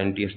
NTS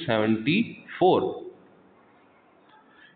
74।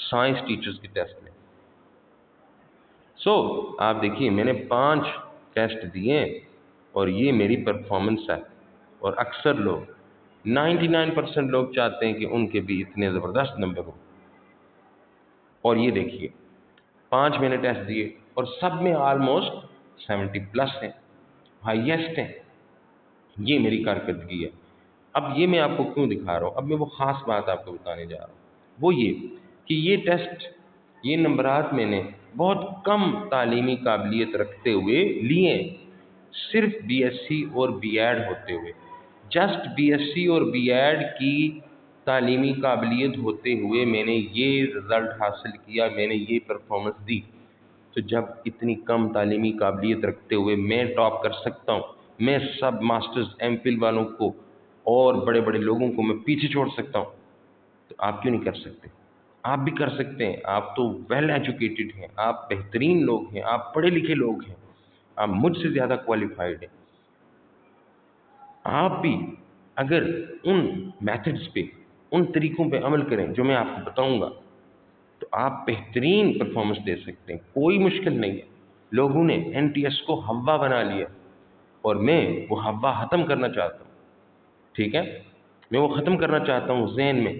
Science teachers کے test میں. آپ دیکھیے میں نے 5 ٹیسٹ دیے ہیں اور یہ میری پرفارمنس ہے. اور اکثر لوگ 99% لوگ چاہتے ہیں کہ ان کے بھی اتنے زبردست نمبر ہوں. اور یہ دیکھیے 5 میں نے ٹیسٹ دیے اور سب میں آلموسٹ 70+ ہیں، ہائیسٹ ہیں. یہ میری کارکردگی ہے. اب یہ میں آپ کو کیوں دکھا رہا ہوں؟ اب میں وہ خاص بات آپ کو بتانے جا رہا ہوں. وہ یہ کہ یہ ٹیسٹ، یہ نمبرات میں نے بہت کم تعلیمی قابلیت رکھتے ہوئے لیے، صرف بی ایس سی اور بی ایڈ ہوتے ہوئے. جسٹ بی ایس سی اور بی ایڈ کی تعلیمی قابلیت ہوتے ہوئے میں نے یہ رزلٹ حاصل کیا، میں نے یہ پرفارمنس دی. تو جب اتنی کم تعلیمی قابلیت رکھتے ہوئے میں ٹاپ کر سکتا ہوں، میں سب ماسٹرز ایم فل والوں کو اور بڑے بڑے لوگوں کو میں پیچھے چھوڑ سکتا ہوں، تو آپ کیوں نہیں کر سکتے؟ آپ بھی کر سکتے ہیں. آپ تو ویل ایجوکیٹڈ ہیں، آپ بہترین لوگ ہیں، آپ پڑھے لکھے لوگ ہیں، آپ مجھ سے زیادہ کوالیفائڈ ہیں. آپ بھی اگر ان میتھڈز پہ، ان طریقوں پہ عمل کریں جو میں آپ کو بتاؤں گا، تو آپ بہترین پرفارمنس دے سکتے ہیں. کوئی مشکل نہیں ہے. لوگوں نے این ٹی ایس کو ہوا بنا لیا اور میں وہ ہوا ختم کرنا چاہتا ہوں. ٹھیک ہے، میں وہ ختم کرنا چاہتا ہوں ذہن میں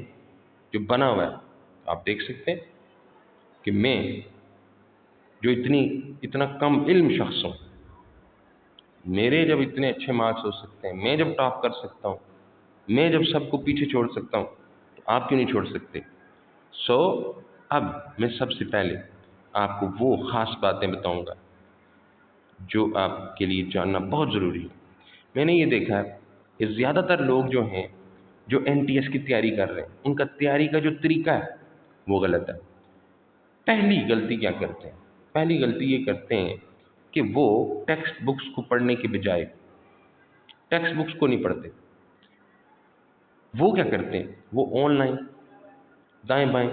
جو بنا ہوا ہے. آپ دیکھ سکتے ہیں کہ میں جو اتنا کم علم شخص ہوں، میرے جب اتنے اچھے مارکس ہو سکتے ہیں، میں جب ٹاپ کر سکتا ہوں، میں جب سب کو پیچھے چھوڑ سکتا ہوں، تو آپ کیوں نہیں چھوڑ سکتے؟ اب میں سب سے پہلے آپ کو وہ خاص باتیں بتاؤں گا جو آپ کے لیے جاننا بہت ضروری ہے. میں نے یہ دیکھا ہے کہ زیادہ تر لوگ جو ہیں، جو این ٹی ایس کی تیاری کر رہے ہیں، ان کا تیاری کا جو طریقہ ہے وہ غلط ہے. پہلی غلطی کیا کرتے ہیں؟ پہلی غلطی یہ کرتے ہیں کہ وہ ٹیکسٹ بکس کو پڑھنے کے بجائے ٹیکسٹ بکس کو نہیں پڑھتے. وہ کیا کرتے ہیں؟ وہ آن لائن دائیں بائیں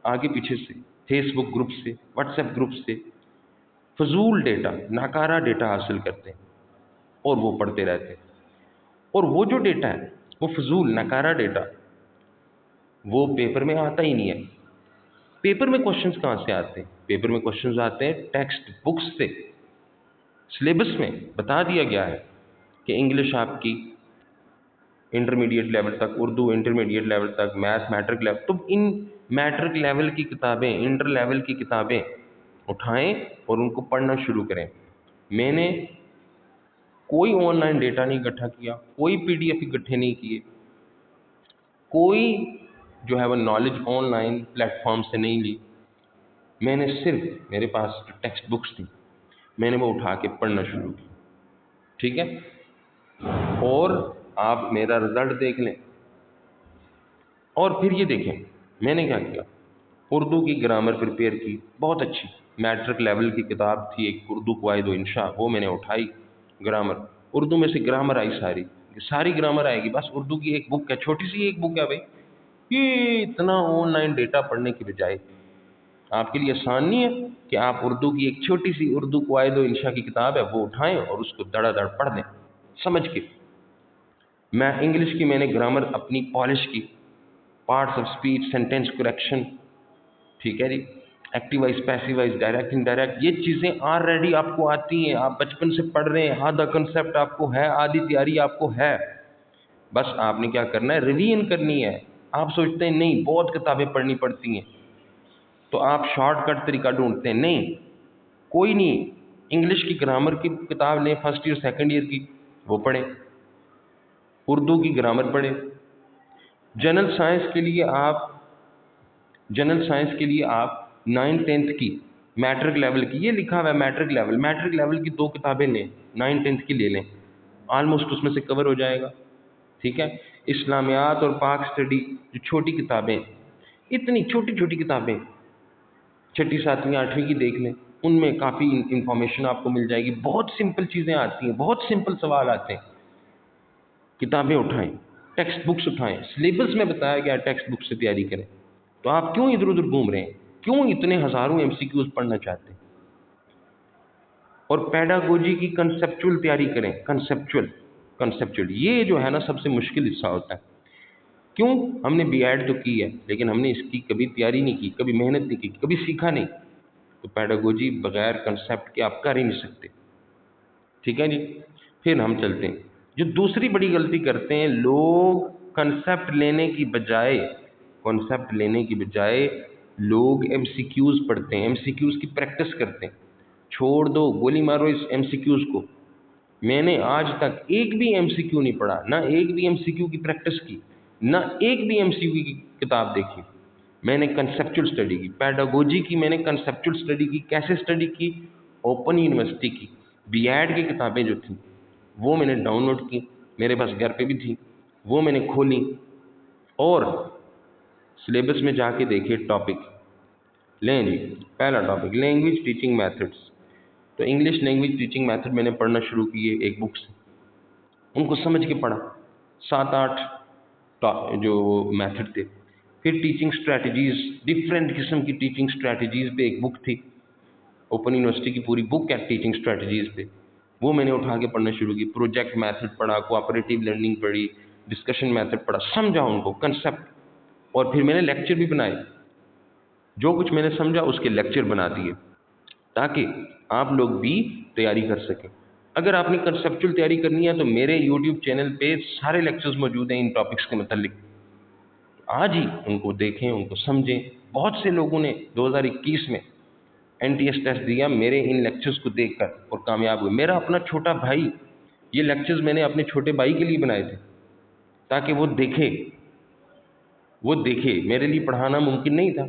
آگے پیچھے سے، فیس بک گروپ سے، واٹس ایپ گروپ سے فضول ڈیٹا، ناکارہ ڈیٹا حاصل کرتے ہیں اور وہ پڑھتے رہتے ہیں. اور وہ جو ڈیٹا ہے، وہ فضول ناکارہ ڈیٹا، وہ پیپر میں آتا ہی نہیں ہے. پیپر میں کوشچنز کہاں سے آتے ہیں؟ پیپر میں کوشچنز آتے ہیں ٹیکسٹ بکس سے. سلیبس میں بتا دیا گیا ہے کہ انگلش آپ کی انٹرمیڈیٹ لیول تک، اردو انٹرمیڈیٹ لیول تک، میتھ میٹرک لیول. تو ان میٹرک لیول کی کتابیں، انٹر لیول کی کتابیں اٹھائیں اور ان کو پڑھنا شروع کریں. میں نے کوئی آن لائن ڈیٹا نہیں اکٹھا کیا، کوئی پی ڈی ایف اکٹھے نہیں کیے، کوئی جو ہے وہ knowledge on line plate form سے نہیں لی. میں نے صرف، میرے پاس جو ٹیکسٹ بکس تھیں میں نے وہ اٹھا کے پڑھنا شروع کی. ٹھیک ہے، اور آپ میرا رزلٹ دیکھ لیں. اور پھر یہ دیکھیں میں نے کیا کیا. اردو کی گرامر پریپیئر کی، بہت اچھی میٹرک لیول کی کتاب تھی ایک، اردو قواعد و انشاء، وہ میں نے اٹھائی. گرامر، اردو میں سے گرامر آئی، ساری گرامر آئے گی. بس اردو کی ایک بک ہے، چھوٹی سی ایک بک ہے بھائی. یہ اتنا آن لائن ڈیٹا پڑھنے کی بجائے آپ کے لیے آسان نہیں ہے کہ آپ اردو کی ایک چھوٹی سی اردو قواعد و انشاء کی کتاب ہے وہ اٹھائیں اور اس کو دڑا دڑ پڑھ دیں سمجھ کے. میں انگلش کی میں نے گرامر اپنی پالش کی، parts of speech, sentence correction, ٹھیک ہے جی، active voice, passive voice, direct indirect, یہ چیزیں آلریڈی آپ کو آتی ہیں. آپ بچپن سے پڑھ رہے ہیں، آدھا کنسیپٹ آپ کو ہے، آدھی تیاری آپ کو ہے. بس آپ نے کیا کرنا ہے؟ ریویژن کرنی ہے. آپ سوچتے ہیں نہیں بہت کتابیں پڑھنی پڑتی ہیں تو آپ شارٹ کٹ طریقہ ڈھونڈتے ہیں. نہیں، کوئی نہیں. انگلش کی گرامر کی کتاب لیں، فرسٹ ایئر سیکنڈ ایئر کی، وہ پڑھیں. اردو کی گرامر پڑھیں. جنرل سائنس کے لیے آپ 9 10th کی میٹرک لیول کی، یہ لکھا ہوا ہے میٹرک لیول کی 2 کتابیں لیں، 9 10th کی لے لیں، آلموسٹ اس میں سے کور ہو جائے گا. ٹھیک ہے، اسلامیات اور پاک اسٹڈی جو چھوٹی کتابیں، اتنی چھوٹی چھوٹی کتابیں 6ٹھی 7ویں 8ویں کی دیکھ لیں، ان میں کافی انفارمیشن آپ کو مل جائے گی. بہت سمپل چیزیں آتی ہیں، بہت سمپل سوال آتے ہیں. کتابیں اٹھائیں، ٹیکسٹ بکس اٹھائیں، سلیبس میں بتایا گیا ٹیکسٹ بک سے تیاری کریں. تو آپ کیوں ادھر ادھر گھوم رہے ہیں؟ کیوں اتنے ہزاروں ایم سی کیوز پڑھنا چاہتے ہیں؟ اور پیڈاگوجی کی کنسیپچول تیاری کریں. کنسیپچول یہ جو ہے نا سب سے مشکل حصہ ہوتا ہے. کیوں؟ ہم نے بی ایڈ تو کی ہے لیکن ہم نے اس کی کبھی تیاری نہیں کی، کبھی محنت نہیں کی، کبھی سیکھا نہیں. تو پیڈاگوجی بغیر کنسیپٹ کے آپ کر ہی نہیں سکتے. ٹھیک ہے جی. پھر ہم چلتے ہیں. جو دوسری بڑی غلطی کرتے ہیں لوگ، کنسیپٹ لینے کی بجائے لوگ ایم سی کیوز پڑھتے ہیں، ایم سی کیوز کی پریکٹس کرتے ہیں. چھوڑ دو، گولی مارو اس ایم سی کیوز کو. میں نے آج تک ایک بھی ایم سی کیو نہیں پڑھا، نہ ایک بھی ایم سی کیو کی پریکٹس کی، نہ ایک بھی ایم سی کیو کی کتاب دیکھی. میں نے کنسیپچل اسٹڈی کی، پیڈاگوجی کی میں نے کنسیپچل اسٹڈی کی. کیسے اسٹڈی کی؟ اوپن یونیورسٹی کی. بی ایڈ کی کتابیں جو تھیں وہ میں نے ڈاؤن لوڈ کی، میرے پاس گھر پہ بھی تھیں، وہ میں نے کھولی اور سلیبس میں جا کے دیکھے ٹاپک. لیں جی، پہلا ٹاپک لینگویج ٹیچنگ میتھڈس. تو انگلش لینگویج ٹیچنگ میتھڈ میں نے پڑھنا شروع کیے ایک بک سے، ان کو سمجھ کے پڑھا. 7-8 جو میتھڈ تھے. پھر ٹیچنگ اسٹریٹجیز، ڈفرینٹ قسم کی ٹیچنگ اسٹریٹجیز پہ ایک بک تھی، اوپن یونیورسٹی کی پوری بک ہے ٹیچنگ اسٹریٹجیز پہ، وہ میں نے اٹھا کے پڑھنا شروع کی. پروجیکٹ میتھڈ پڑھا، کوآپریٹیو لرننگ پڑھی، ڈسکشن میتھڈ پڑھا، سمجھا ان کو کنسیپٹ. اور پھر میں نے لیکچر بھی بنائے، جو کچھ میں نے سمجھا اس کے لیکچر بنا دیے تاکہ آپ لوگ بھی تیاری کر سکیں. اگر آپ نے کنسیپچل تیاری کرنی ہے تو میرے یوٹیوب چینل پہ سارے لیکچرز موجود ہیں ان ٹاپکس کے متعلق. آج ہی ان کو دیکھیں، ان کو سمجھیں. بہت سے لوگوں نے 2021 میں این ٹی ایس ٹیسٹ دیا میرے ان لیکچرز کو دیکھ کر اور کامیاب ہوئے. میرا اپنا چھوٹا بھائی، یہ لیکچرز میں نے اپنے چھوٹے بھائی کے لیے بنائے تھے تاکہ وہ دیکھے. میرے لیے پڑھانا ممکن نہیں تھا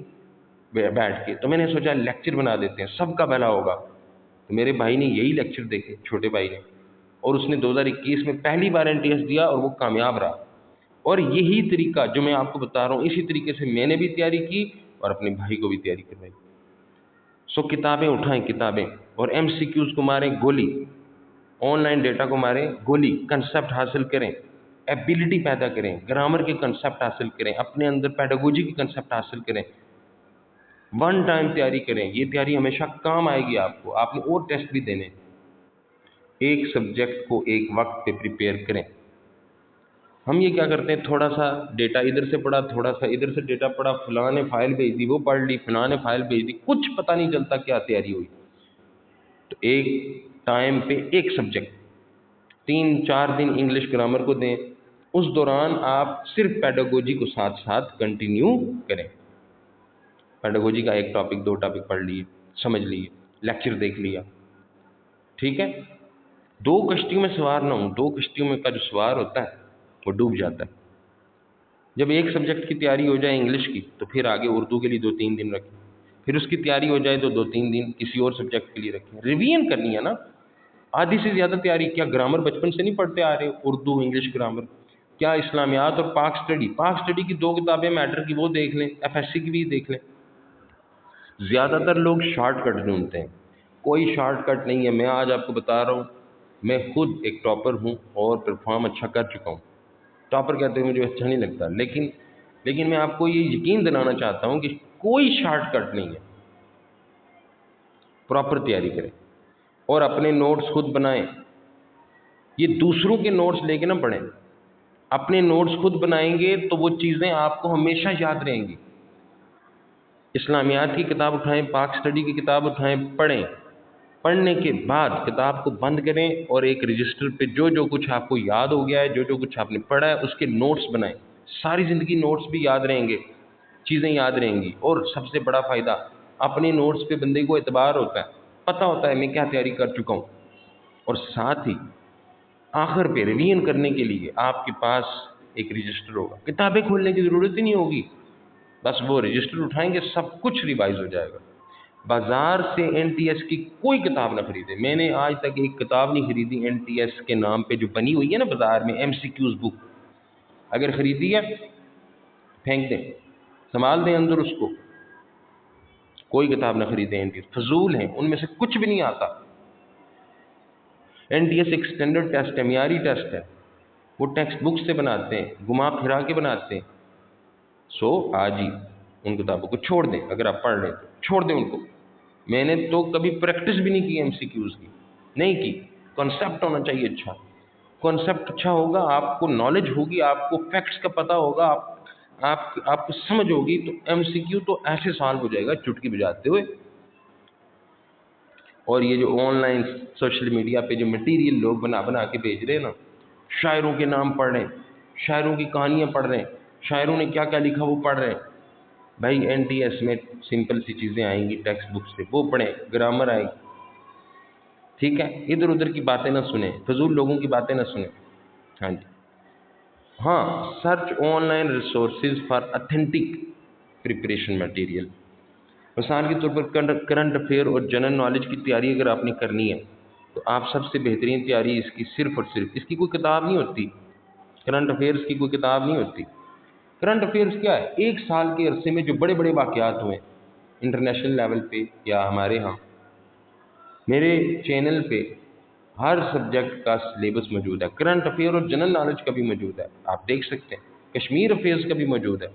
بیٹھ کے، تو میں نے سوچا لیکچر بنا دیتے ہیں، سب کا بھلا ہوگا. تو میرے بھائی نے یہی لیکچر دیکھے، چھوٹے بھائی نے، اور اس نے 2021 میں پہلی بار این ٹی ایس دیا اور وہ کامیاب رہا. اور یہی طریقہ جو میں آپ کو بتا رہا ہوں، اسی طریقے سے میں نے بھی تیاری کی اور اپنے بھائی کو بھی تیاری کروائی. سو کتابیں اٹھائیں، کتابیں، اور ایم سی کیوز کو ماریں گولی، آن لائن ڈیٹا کو ماریں گولی. کنسیپٹ حاصل کریں، ایبیلٹی پیدا کریں، گرامر کے کنسیپٹ حاصل کریں، اپنے اندر پیڈاگوجی کے کنسیپٹ حاصل کریں. ون ٹائم تیاری کریں، یہ تیاری ہمیشہ کام آئے گی آپ کو. آپ نے اور ٹیسٹ بھی دینے. ایک سبجیکٹ کو ایک وقت پہ پریپیئر کریں. ہم یہ کیا کرتے ہیں، تھوڑا سا ڈیٹا ادھر سے پڑھا، تھوڑا سا ادھر سے ڈیٹا پڑھا، فلاں نے فائل بھیج دی وہ پڑھ لی، فلاں نے فائل بھیج دی، کچھ پتہ نہیں چلتا کیا تیاری ہوئی. تو ایک ٹائم پہ ایک سبجیکٹ 3-4 دن انگلش گرامر کو دیں. اس دوران آپ صرف پیڈاگوجی کو ساتھ ساتھ کنٹینیو کریں. پیڈاگوجی کا ایک ٹاپک 2 ٹاپک پڑھ لیے، سمجھ لیے، لیکچر دیکھ لیا. ٹھیک ہے. 2 کشتیوں میں سوار نہ ہوں. 2 کشتیوں میں کا جو سوار ہوتا ہے وہ ڈوب جاتا ہے. جب ایک سبجیکٹ کی تیاری ہو جائے انگلش کی تو پھر آگے اردو کے لیے 2-3 دن رکھیں. پھر اس کی تیاری ہو جائے تو 2-3 دن کسی اور سبجیکٹ کے لیے رکھیں. ریویژن کرنی ہے نا. آدھی سے زیادہ تیاری کیا گرامر بچپن سے نہیں پڑھتے آ رہے؟ اردو، انگلش گرامر، کیا اسلامیات اور پاک اسٹڈی کی 2 کتابیں میٹر کی وہ دیکھ لیں، ایف ایس سی کی بھی دیکھ لیں. زیادہ تر لوگ شارٹ کٹ ڈھونڈتے ہیں. کوئی شارٹ کٹ نہیں ہے. میں آج آپ کو بتا رہا ہوں، میں خود ایک ٹاپر ہوں اور پرفارم اچھا کر چکا ہوں. ٹاپر کہتے ہیں مجھے اچھا نہیں لگتا، لیکن میں آپ کو یہ یقین دلانا چاہتا ہوں کہ کوئی شارٹ کٹ نہیں ہے. پراپر تیاری کریں اور اپنے نوٹس خود بنائیں. یہ دوسروں کے نوٹس لے کے نہ پڑھیں. اپنے نوٹس خود بنائیں گے تو وہ چیزیں آپ کو ہمیشہ یاد رہیں گی. اسلامیات کی کتاب اٹھائیں، پاک اسٹڈی کی کتاب اٹھائیں، پڑھیں. پڑھنے کے بعد کتاب کو بند کریں اور ایک رجسٹر پہ جو کچھ آپ کو یاد ہو گیا ہے، جو کچھ آپ نے پڑھا ہے اس کے نوٹس بنائیں. ساری زندگی نوٹس بھی یاد رہیں گے، چیزیں یاد رہیں گی. اور سب سے بڑا فائدہ، اپنے نوٹس پہ بندے کو اعتبار ہوتا ہے، پتہ ہوتا ہے میں کیا تیاری کر چکا ہوں. اور ساتھ ہی آخر پہ ریویژن کرنے کے لیے آپ کے پاس ایک رجسٹر ہوگا. کتابیں کھولنے کی ضرورت ہی نہیں ہوگی، بس وہ رجسٹر اٹھائیں گے، سب کچھ ریوائز ہو جائے گا. بازار سے این ٹی ایس کی کوئی کتاب نہ خریدیں. میں نے آج تک ایک کتاب نہیں خریدی این ٹی ایس کے نام پہ جو بنی ہوئی ہے نا بازار میں، ایم سی کیوز بک. اگر خریدی ہے پھینک دیں، سنبھال دیں اندر اس کو. کوئی کتاب نہ خریدیں این ٹی ایس، فضول ہیں، ان میں سے کچھ بھی نہیں آتا. این ٹی ایس ایک اسٹینڈرڈ ٹیسٹ ہے، معیاری ٹیسٹ ہے. وہ ٹیکسٹ بک سے بناتے ہیں، گھما پھرا کے بناتے ہیں. سو آج ہی ان کتابوں کو چھوڑ دیں. اگر آپ پڑھ رہے ہیں تو چھوڑ دیں ان کو. میں نے تو کبھی پریکٹس بھی نہیں کی ایم سی کیوز کی، نہیں کی. کنسیپٹ ہونا چاہیے اچھا. کنسیپٹ اچھا ہوگا، آپ کو نالج ہوگی، آپ کو فیکٹس کا پتہ ہوگا، آپ آپ کو سمجھ ہوگی تو MCQ تو ایسے سالو ہو جائے گا چٹکی بجاتے ہوئے. اور یہ جو آن لائن سوشل میڈیا پہ جو مٹیریل لوگ بنا کے بھیج رہے ہیں نا، شاعروں کے نام پڑھ رہے ہیں، شاعروں کی کہانیاں پڑھ رہے ہیں، شاعروں نے کیا کیا لکھا وہ پڑھ رہے ہیں. بھائی NTS میں سمپل سی چیزیں آئیں گی ٹیکسٹ بک سے، وہ پڑھیں، گرامر آئے گی. ٹھیک ہے، ادھر ادھر کی باتیں نہ سنیں، فضول لوگوں کی باتیں نہ سنیں. ہاں جی، ہاں، search on line resources for authentic preparation material. مثال کے طور پر کرنٹ افیئر اور جنرل نالج کی تیاری اگر آپ نے کرنی ہے تو آپ سب سے بہترین تیاری اس کی صرف اور صرف، اس کی کوئی کتاب نہیں ہوتی، کرنٹ افیئرس کی کوئی کتاب نہیں ہوتی. کرنٹ افیئرس کیا ہے؟ ایک سال کے عرصے میں جو بڑے بڑے واقعات ہوئے انٹرنیشنل لیول پہ یا ہمارے ہاں، میرے چینل پہ ہر سبجیکٹ کا سلیبس موجود ہے. کرنٹ افیئر اور جنرل نالج کا بھی موجود ہے، آپ دیکھ سکتے ہیں. کشمیر افیئرس کا بھی موجود ہے.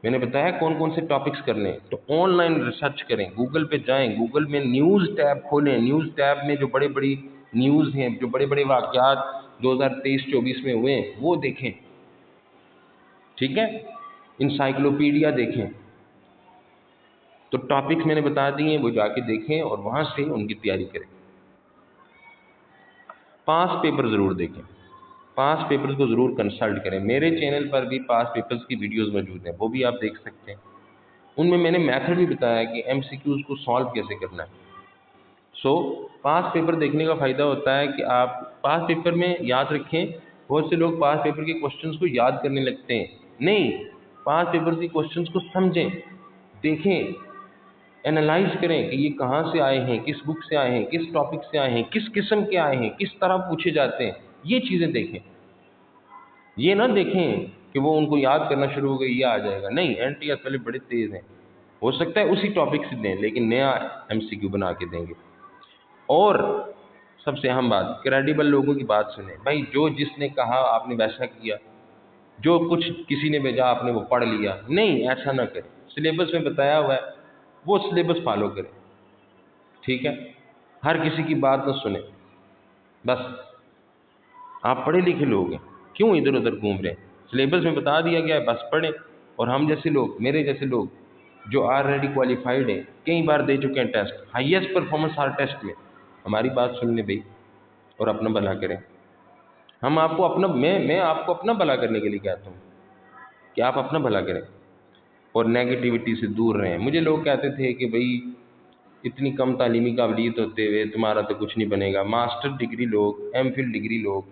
میں نے بتایا کون کون سے ٹاپکس کرنے ہیں. تو آن لائن ریسرچ کریں، گوگل پہ جائیں، گوگل میں نیوز ٹیب کھولیں، نیوز ٹیب میں جو بڑے بڑی نیوز ہیں، جو بڑے بڑے واقعات 2023-24 میں ہوئے ہیں وہ دیکھیں. ٹھیک ہے، انسائکلوپیڈیا دیکھیں. تو ٹاپکس میں نے بتا دیے ہیں، وہ جا کے دیکھیں اور وہاں سے ان کی تیاری کریں. پاس پیپر ضرور دیکھیں، پاس پیپرز کو ضرور کنسلٹ کریں. میرے چینل پر بھی پاس پیپرز کی ویڈیوز موجود ہیں، وہ بھی آپ دیکھ سکتے ہیں. ان میں نے میتھڈ بھی بتایا ہے کہ MCQs کو سالو کیسے کرنا ہے. پاس پیپر دیکھنے کا فائدہ ہوتا ہے کہ آپ پاس پیپر میں یاد رکھیں. بہت سے لوگ پاس پیپر کے کوشچنس کو یاد کرنے لگتے ہیں، نہیں، پاس پیپر کے کوشچنس کو سمجھیں، دیکھیں، اینالائز کریں کہ یہ کہاں سے آئے ہیں، کس بک سے آئے ہیں، کس ٹاپک سے آئے ہیں، کس قسم کے آئے ہیں، کس طرح پوچھے جاتے ہیں. یہ چیزیں دیکھیں. یہ نہ دیکھیں کہ وہ ان کو یاد کرنا شروع ہو گئی یہ آ جائے گا. نہیں، NTS والے بڑے تیز ہیں، ہو سکتا ہے اسی ٹاپک سے دیں لیکن نیا MCQ بنا کے دیں گے. اور سب سے اہم بات، کریڈیبل لوگوں کی بات سنیں. بھائی جو جس نے کہا آپ نے ویسا کیا، جو کچھ کسی نے بھیجا آپ نے وہ پڑھ لیا. نہیں، ایسا نہ کریں. سلیبس میں بتایا ہوا ہے وہ سلیبس فالو کریں. ٹھیک ہے، ہر کسی کی بات نہ سنیں. بس آپ پڑھے لکھے لوگ ہیں، کیوں ادھر ادھر گھوم رہے ہیں؟ سلیبس میں بتا دیا گیا ہے، بس پڑھیں. اور ہم جیسے لوگ، میرے جیسے لوگ جو آلریڈی کوالیفائڈ ہیں، کئی بار دے چکے ہیں ٹیسٹ، ہائیسٹ پرفارمنس ہر ٹیسٹ میں، ہماری بات سن لیں بھائی اور اپنا بھلا کریں. ہم آپ کو اپنا میں آپ کو اپنا بھلا کرنے کے لیے کہتا ہوں کہ آپ اپنا بھلا کریں اور نیگیٹیوٹی سے دور رہیں. مجھے لوگ کہتے تھے کہ بھائی اتنی کم تعلیمی قابلیت ہوتے ہوئے تمہارا تو کچھ نہیں بنے گا. ماسٹر ڈگری لوگ، MPhil ڈگری لوگ،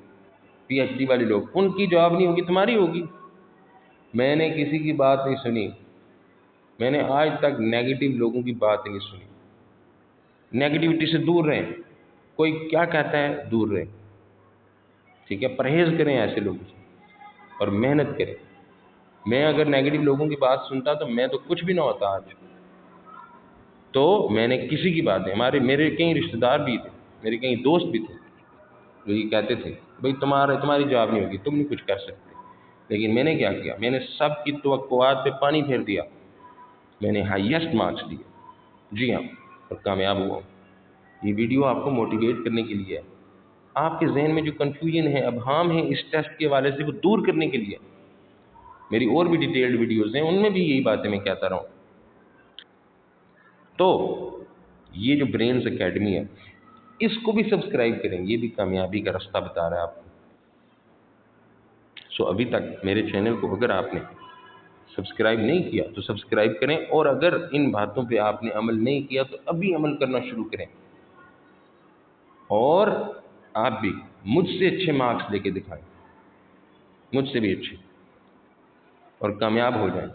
PhD والے لوگ، ان کی جاب نہیں ہوگی، تمہاری ہوگی. میں نے کسی کی بات نہیں سنی، میں نے آج تک نیگیٹو لوگوں کی بات نہیں سنی. نیگیٹیوٹی سے دور رہیں، کوئی کیا کہتا ہے دور رہیں. ٹھیک ہے، پرہیز کریں ایسے لوگوں سے اور محنت کریں. میں اگر نیگیٹو لوگوں کی بات سنتا تو میں تو کچھ بھی نہ ہوتا آج. تو میں نے کسی کی بات نہیں، میرے کئی رشتہ دار بھی تھے، میرے کئی دوست بھی تھے جو یہ کہتے تھے بھائی تمہاری جاب نہیں ہوگی، تم نہیں کچھ کر سکتے. لیکن میں نے کیا کیا؟ میں نے سب کی توقعات پہ پانی پھیر دیا. میں نے ہائیسٹ مارکس دیے، جی ہاں، اور کامیاب ہوا ہوں. یہ ویڈیو آپ کو موٹیویٹ کرنے کے لیے ہے. آپ کے ذہن میں جو کنفیوژن ہے، ابہام ہے اس ٹیسٹ کے حوالے سے، وہ دور کرنے کے لیے. میری اور بھی ڈیٹیلڈ ویڈیوز ہیں، ان میں بھی یہی باتیں میں کہتا رہا ہوں. تو یہ جو برینز اکیڈمی ہے اس کو بھی سبسکرائب کریں، یہ بھی کامیابی کا راستہ بتا رہا ہے آپ کو. ابھی تک میرے چینل کو اگر آپ نے سبسکرائب نہیں کیا تو سبسکرائب کریں، اور اگر ان باتوں پہ آپ نے عمل نہیں کیا تو ابھی عمل کرنا شروع کریں. اور آپ بھی مجھ سے اچھے مارکس لے کے دکھائیں، مجھ سے بھی اچھے، اور کامیاب ہو جائیں.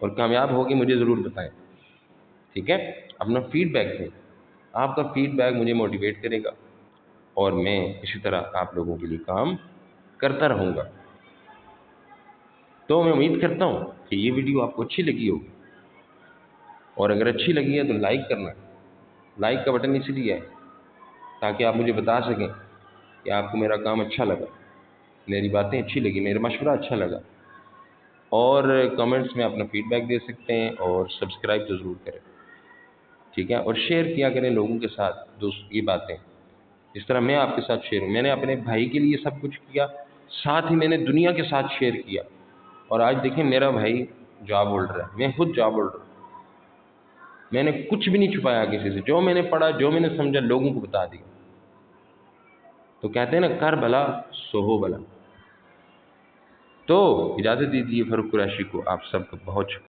اور کامیاب ہوگی مجھے ضرور بتائیں. ٹھیک ہے، اپنا فیڈ بیک دیں. آپ کا فیڈ بیک مجھے موٹیویٹ کرے گا اور میں اسی طرح آپ لوگوں کے لیے کام کرتا رہوں گا. تو میں امید کرتا ہوں کہ یہ ویڈیو آپ کو اچھی لگی ہوگی، اور اگر اچھی لگی ہے تو لائک کرنا. لائک کا بٹن اسی لیے ہے تاکہ آپ مجھے بتا سکیں کہ آپ کو میرا کام اچھا لگا، میری باتیں اچھی لگی، میرا مشورہ اچھا لگا. اور کمنٹس میں اپنا فیڈ بیک دے سکتے ہیں، اور سبسکرائب تو ضرور کریں. ٹھیک ہے، اور شیئر کیا کریں لوگوں کے ساتھ دوست یہ باتیں، جس طرح میں آپ کے ساتھ شیئر ہوں. میں نے اپنے بھائی کے لیے سب کچھ کیا، ساتھ ہی میں نے دنیا کے ساتھ شیئر کیا. اور آج دیکھیں میرا بھائی جاب ہولڈر ہے، میں خود جاب ہولڈر ہوں، میں نے کچھ بھی نہیں چھپایا کسی سے، جو میں نے پڑھا جو میں نے سمجھا لوگوں کو بتا دیا۔ تو کہتے ہیں نا کر بھلا سو ہو بھلا۔ تو اجازت دیجیے فاروق قریشی کو، آپ سب کا بہت شکریہ۔